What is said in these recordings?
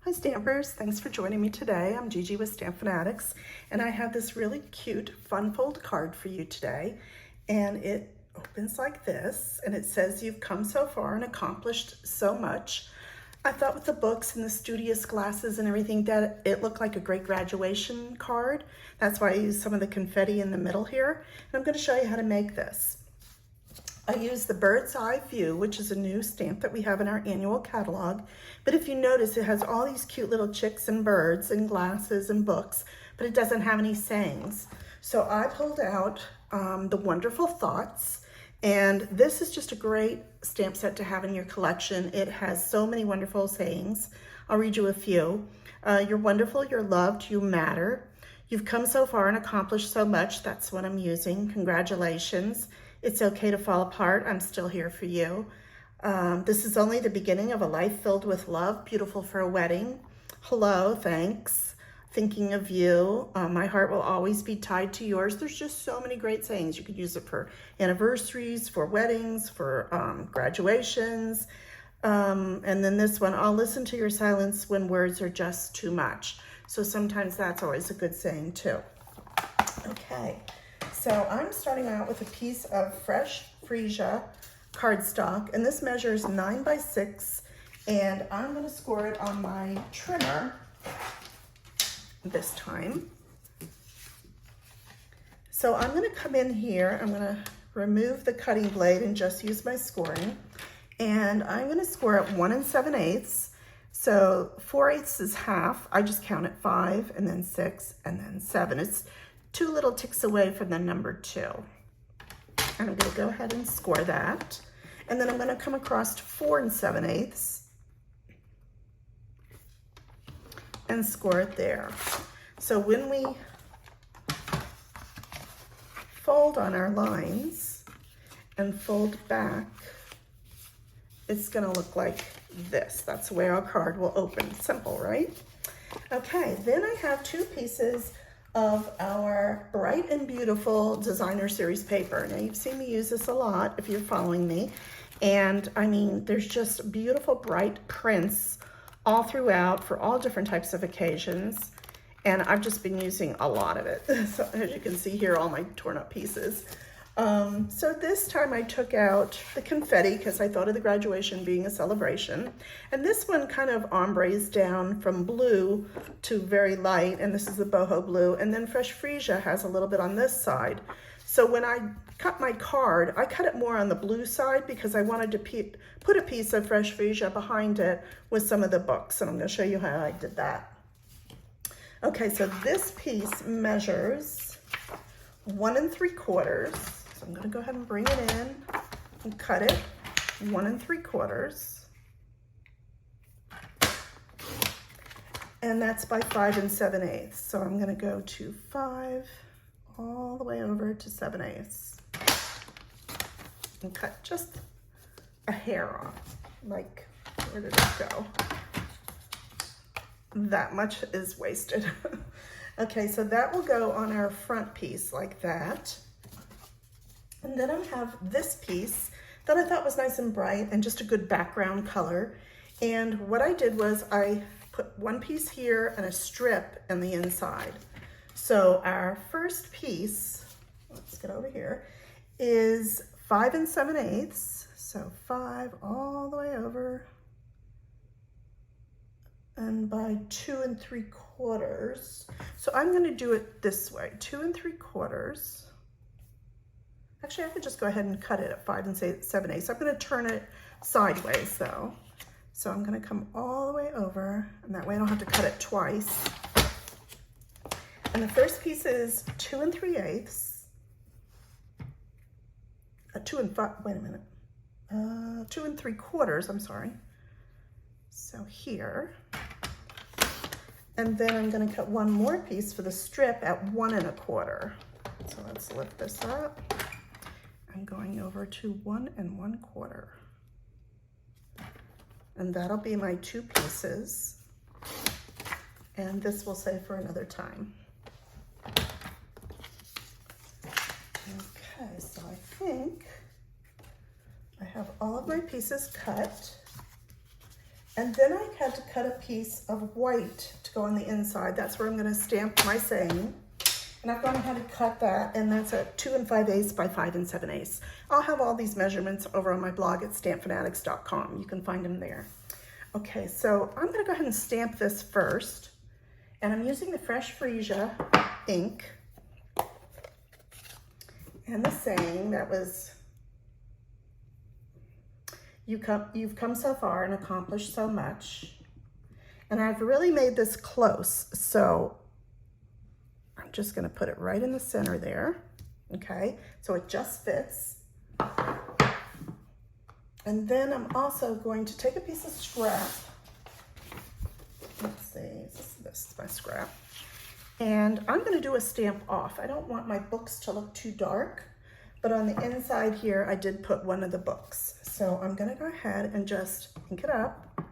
Hi Stampers, thanks for joining me today. I'm Gigi with StampFUNatics, and I have this really cute fun fold card for you today. And it opens like this, and it says, "You've come so far and accomplished so much." I thought with the books and the studious glasses and everything that it looked like a great graduation card. That's why I used some of the confetti in the middle here. And I'm going to show you how to make this. I use the Bird's Eye View, which is a new stamp that we have in our annual catalog. But if you notice, it has all these cute little chicks and birds and glasses and books, but it doesn't have any sayings. So I pulled out the Wonderful Thoughts, and this is just a great stamp set to have in your collection. It has so many wonderful sayings. I'll read you a few. You're wonderful, you're loved, you matter. You've come so far and accomplished so much. That's what I'm using. Congratulations. It's okay to fall apart. I'm still here for you. This is only the beginning of a life filled with love. Beautiful for a wedding. Hello, thanks. Thinking of you. My heart will always be tied to yours. There's just so many great sayings. You could use it for anniversaries, for weddings, for graduations. And then this one, I'll listen to your silence when words are just too much. So sometimes that's always a good saying too. Okay. So I'm starting out with a piece of fresh freesia cardstock, and this measures 9 by 6, and I'm going to score it on my trimmer this time. So I'm going to come in here, I'm going to remove the cutting blade and just use my scoring, and I'm going to score at 1 7/8. So 4/8 is half. I just count at 5 and then 6 and then 7. It's 2 little ticks away from the number 2. And I'm going to go ahead and score that. And then I'm going to come across to 4 7/8 and score it there. So when we fold on our lines and fold back, it's going to look like this. That's the way our card will open. Simple, right? Okay, then I have 2 pieces of our Bright and Beautiful Designer Series paper. Now you've seen me use this a lot if you're following me. And I mean, there's just beautiful bright prints all throughout for all different types of occasions. And I've just been using a lot of it. So as you can see here, all my torn up pieces. So this time I took out the confetti because I thought of the graduation being a celebration. And this one kind of ombres down from blue to very light, and this is the boho blue. And then Fresh Freesia has a little bit on this side. So when I cut my card, I cut it more on the blue side because I wanted to put a piece of Fresh Freesia behind it with some of the books. And I'm going to show you how I did that. Okay, so this piece measures 1 3/4. So I'm going to go ahead and bring it in and cut it 1 3/4. And that's by 5 7/8. So I'm going to go to 5 all the way over to 7/8 and cut just a hair off. Like, where did it go? That much is wasted. Okay, so that will go on our front piece like that. And then I have this piece that I thought was nice and bright and just a good background color. And what I did was I put 1 piece here and a strip in the inside. So our first piece, let's get over here, is 5 7/8. So 5 all the way over and by 2 3/4. So I'm going to do it this way, 2 3/4. Actually, I could just go ahead and cut it at 5 7/8. I'm going to turn it sideways though. So I'm going to come all the way over, and that way I don't have to cut it twice. And the first piece is 2 3/8. 2 and 5, wait a minute. 2 3/4, I'm sorry. So here. And then I'm going to cut 1 more piece for the strip at 1 1/4. So let's lift this up. I'm going over to 1 1/4. And that'll be my 2 pieces. And this will say for another time. Okay, so I think I have all of my pieces cut. And then I had to cut a piece of white to go on the inside. That's where I'm going to stamp my saying. And I've gone ahead and cut that, and that's a 2 5/8 by 5 7/8. I'll have all these measurements over on my blog at StampFUNatics.com. You can find them there. Okay, so I'm going to go ahead and stamp this first. And I'm using the Fresh Freesia ink. And the saying that was, you've come so far and accomplished so much. And I've really made this close, so I'm just going to put it right in the center there. Okay, so it just fits. And then I'm also going to take a piece of scrap. Let's see, this is my scrap. And I'm going to do a stamp off. I don't want my books to look too dark, but on the inside here, I did put one of the books. So I'm going to go ahead and just ink it up,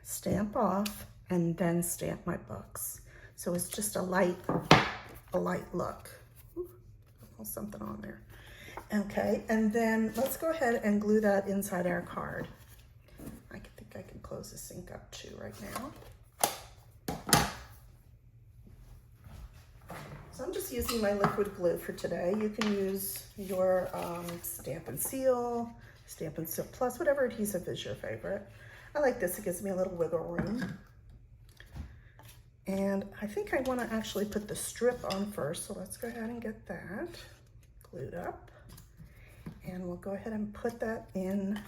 stamp off, and then stamp my books. So it's just a light look. Ooh, something on there. Okay, and then let's go ahead and glue that inside our card. I think I can close this ink up too right now. So I'm just using my liquid glue for today. You can use your Stamp & Seal, Stamp & Seal Plus, whatever adhesive is your favorite. I like this, it gives me a little wiggle room. And I think I want to actually put the strip on first, so let's go ahead and get that glued up. And we'll go ahead and put that in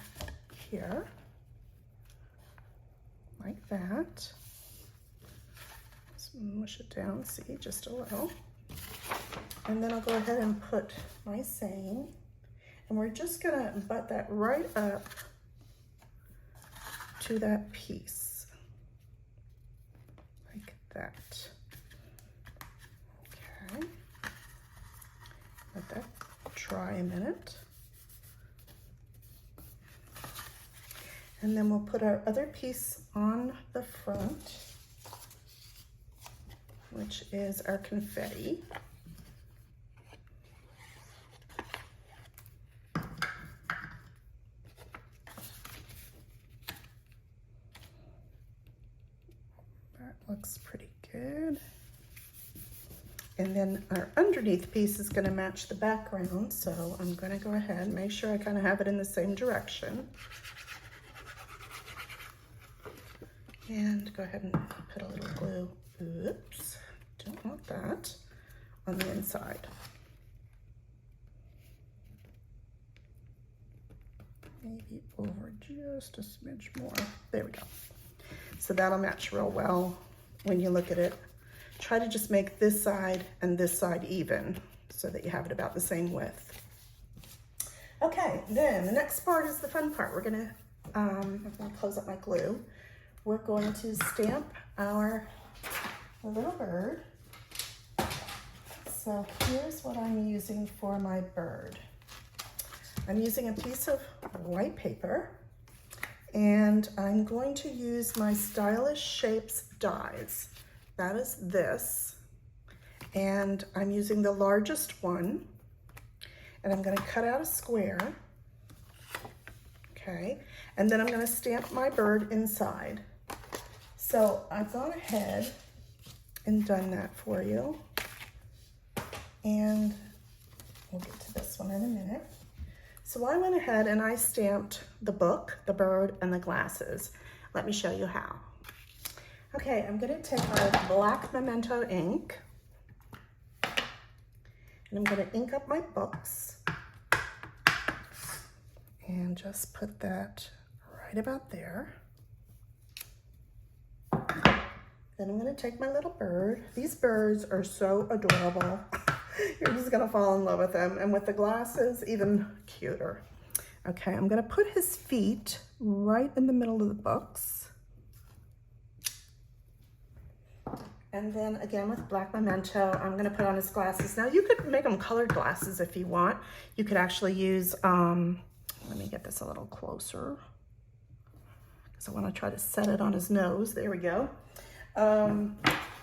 here, like that. Smush it down, see, just a little. And then I'll go ahead and put my saying, and we're just gonna butt that right up to that piece, like that. Okay, let that dry a minute. And then we'll put our other piece on the front, which is our confetti. That looks pretty good. And then our underneath piece is going to match the background, so I'm going to go ahead and make sure I kind of have it in the same direction. And go ahead and put a little glue, oops, don't want that, on the inside. Maybe over just a smidge more. There we go. So that'll match real well when you look at it. Try to just make this side and this side even so that you have it about the same width. Okay, then the next part is the fun part. I'm gonna close up my glue. We're going to stamp our little bird. So here's what I'm using for my bird. I'm using a piece of white paper, and I'm going to use my Stylish Shapes dies. That is this, and I'm using the largest one, and I'm going to cut out a square. Okay, and then I'm going to stamp my bird inside. So I've gone ahead and done that for you, and we'll get to this one in a minute. So I went ahead and I stamped the book, the bird, and the glasses. Let me show you how. Okay, I'm going to take our black Memento ink, and I'm going to ink up my books, and just put that right about there. Then I'm going to take my little bird. These birds are so adorable. You're just going to fall in love with them. And with the glasses, even cuter. Okay, I'm going to put his feet right in the middle of the books. And then again with black Memento, I'm going to put on his glasses. Now you could make them colored glasses if you want. You could actually use, let me get this a little closer, because I want to try to set it on his nose. There we go.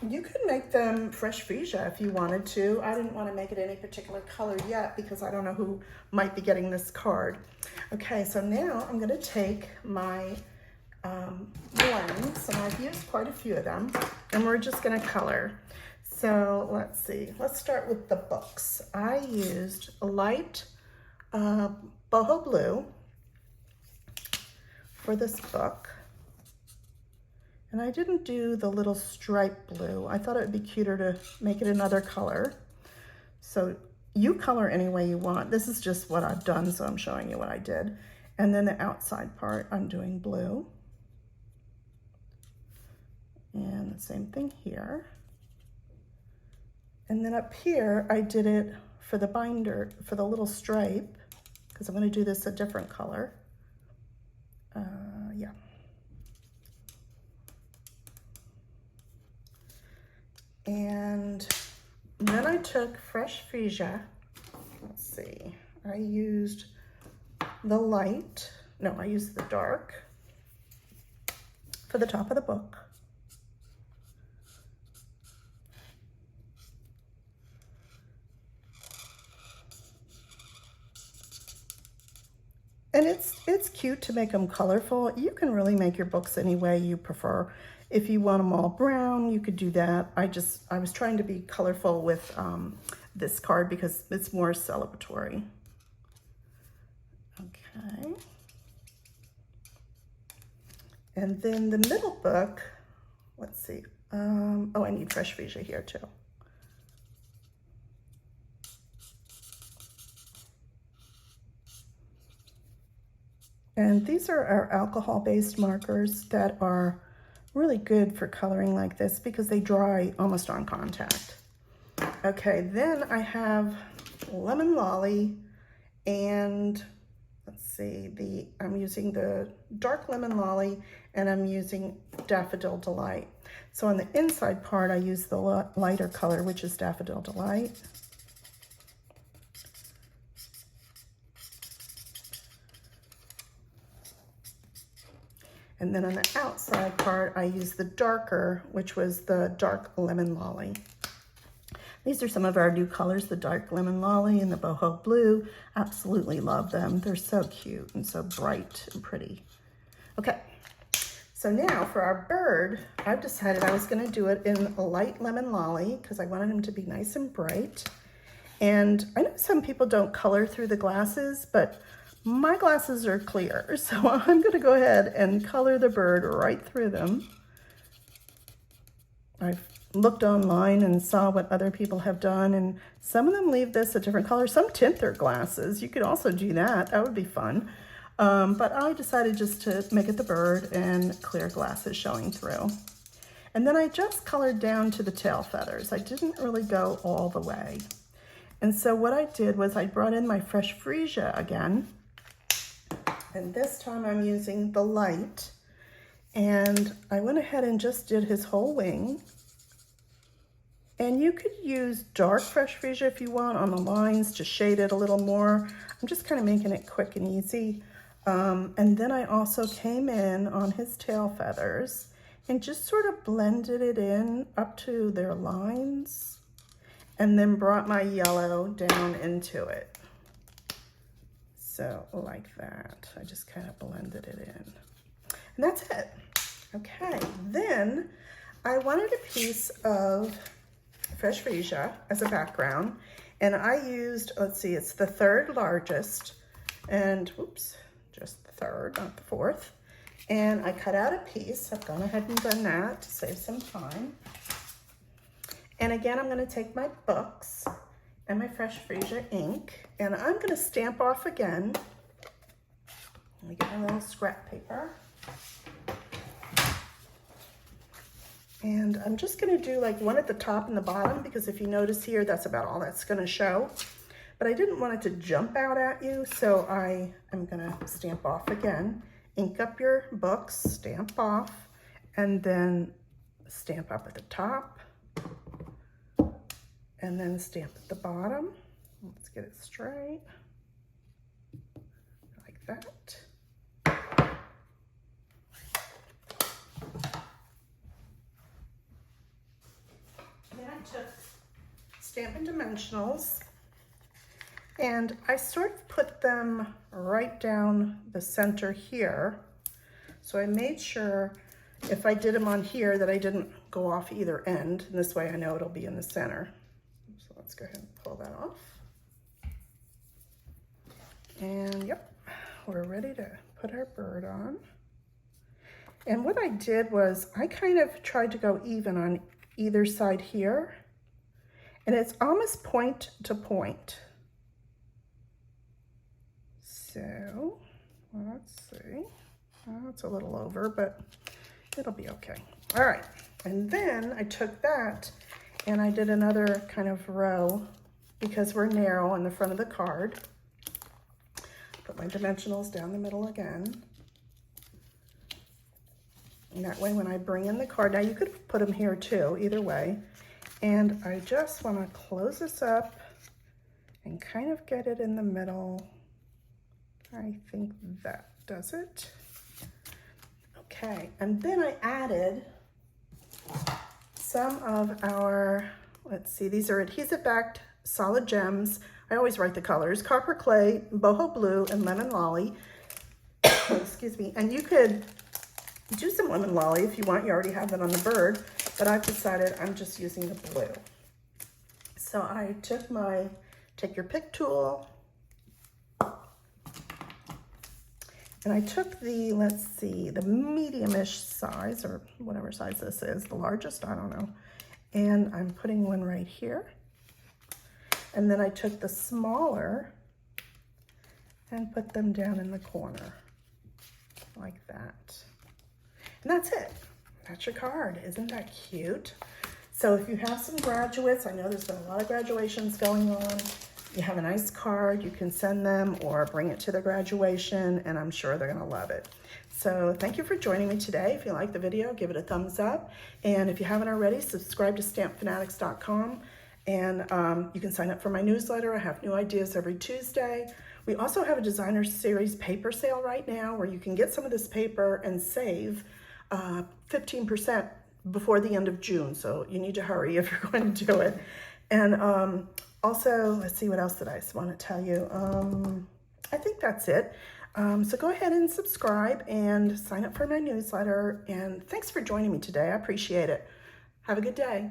You could make them fresh fuchsia if you wanted to. I didn't want to make it any particular color yet because I don't know who might be getting this card. Okay, so now I'm going to take my blends, and I've used quite a few of them, and we're just going to color. So let's see. Let's start with the books. I used a light boho blue for this book. And I didn't do the little stripe blue. I thought it would be cuter to make it another color. So you color any way you want. This is just what I've done, so I'm showing you what I did. And then the outside part, I'm doing blue. And the same thing here. And then up here, I did it for the binder, for the little stripe, because I'm going to do this a different color. Yeah. And then I took fresh fuchsia. Let's see, I used the light, no, I used the dark for the top of the book. And it's cute to make them colorful. You can really make your books any way you prefer. If you want them all brown, you could do that. I was trying to be colorful with this card because it's more celebratory. Okay. And then the middle book, let's see. Oh, I need fresh fuchsia here too. And these are our alcohol-based markers that are really good for coloring like this because they dry almost on contact. Okay, then I have Lemon Lolly, and let's see, I'm using the dark Lemon Lolly, and I'm using Daffodil Delight. So on the inside part, I use the lighter color, which is Daffodil Delight. And then on the outside part, I use the darker, which was the dark Lemon Lolly. These are some of our new colors, the dark Lemon Lolly and the boho blue. Absolutely love them. They're so cute and so bright and pretty. Okay, so now for our bird, I've decided I was gonna do it in a light Lemon Lolly because I wanted him to be nice and bright. And I know some people don't color through the glasses, but my glasses are clear, so I'm going to go ahead and color the bird right through them. I've looked online and saw what other people have done, and some of them leave this a different color. Some tint their glasses. You could also do that. That would be fun. But I decided just to make it the bird and clear glasses showing through. And then I just colored down to the tail feathers. I didn't really go all the way. And so what I did was I brought in my fresh fuchsia again. And this time I'm using the light, and I went ahead and just did his whole wing. And you could use dark fresh fuchsia if you want on the lines to shade it a little more. I'm just kind of making it quick and easy. And then I also came in on his tail feathers and just sort of blended it in up to their lines, and then brought my yellow down into it. So like that, I just kind of blended it in. And that's it. Okay, then I wanted a piece of fresh fuchsia as a background, and I used, let's see, it's the third largest, and whoops, just the third, not the fourth. And I cut out a piece. I've gone ahead and done that to save some time. And again, I'm gonna take my books and my fresh fuchsia ink, and I'm gonna stamp off again. Let me get my little scrap paper. And I'm just gonna do like one at the top and the bottom, because if you notice here, that's about all that's gonna show. But I didn't want it to jump out at you, so I am gonna stamp off again. Ink up your books, stamp off, and then stamp up at the top. And then stamp at the bottom. Let's get it straight, like that. my dimensionals, and I sort of put them right down the center here. So I made sure if I did them on here that I didn't go off either end, and this way I know it'll be in the center. So let's go ahead and pull that off. And yep, we're ready to put our bird on. And what I did was I kind of tried to go even on either side here, and it's almost point to point. So let's see. Well, it's a little over, but it'll be okay. All right, and then I took that and I did another kind of row because we're narrow on the front of the card. Put my dimensionals down the middle again. And that way when I bring in the card, now you could put them here too, either way. And I just want to close this up and kind of get it in the middle. I think that does it. Okay, and then I added some of our, let's see, these are adhesive backed solid gems. I always write the colors: copper clay, boho blue, and lemon lolly. Excuse me. And you could do some lemon lolly if you want. You already have that on the bird, but I've decided I'm just using the blue. So I took my take your pick tool, and I took the, let's see, the medium-ish size, or whatever size this is, the largest, I don't know. And I'm putting one right here. And then I took the smaller and put them down in the corner like that. And that's it. That's your card. Isn't that cute? So if you have some graduates, I know there's been a lot of graduations going on. You have a nice card, you can send them or bring it to their graduation, and I'm sure they're gonna love it. So thank you for joining me today. If you like the video, give it a thumbs up. And if you haven't already, subscribe to StampFUNatics.com. And you can sign up for my newsletter. I have new ideas every Tuesday. We also have a designer series paper sale right now where you can get some of this paper and save 15% before the end of June. So you need to hurry if you're going to do it. And also, let's see, what else did I want to tell you? I think that's it. So go ahead and subscribe and sign up for my newsletter. And thanks for joining me today. I appreciate it. Have a good day.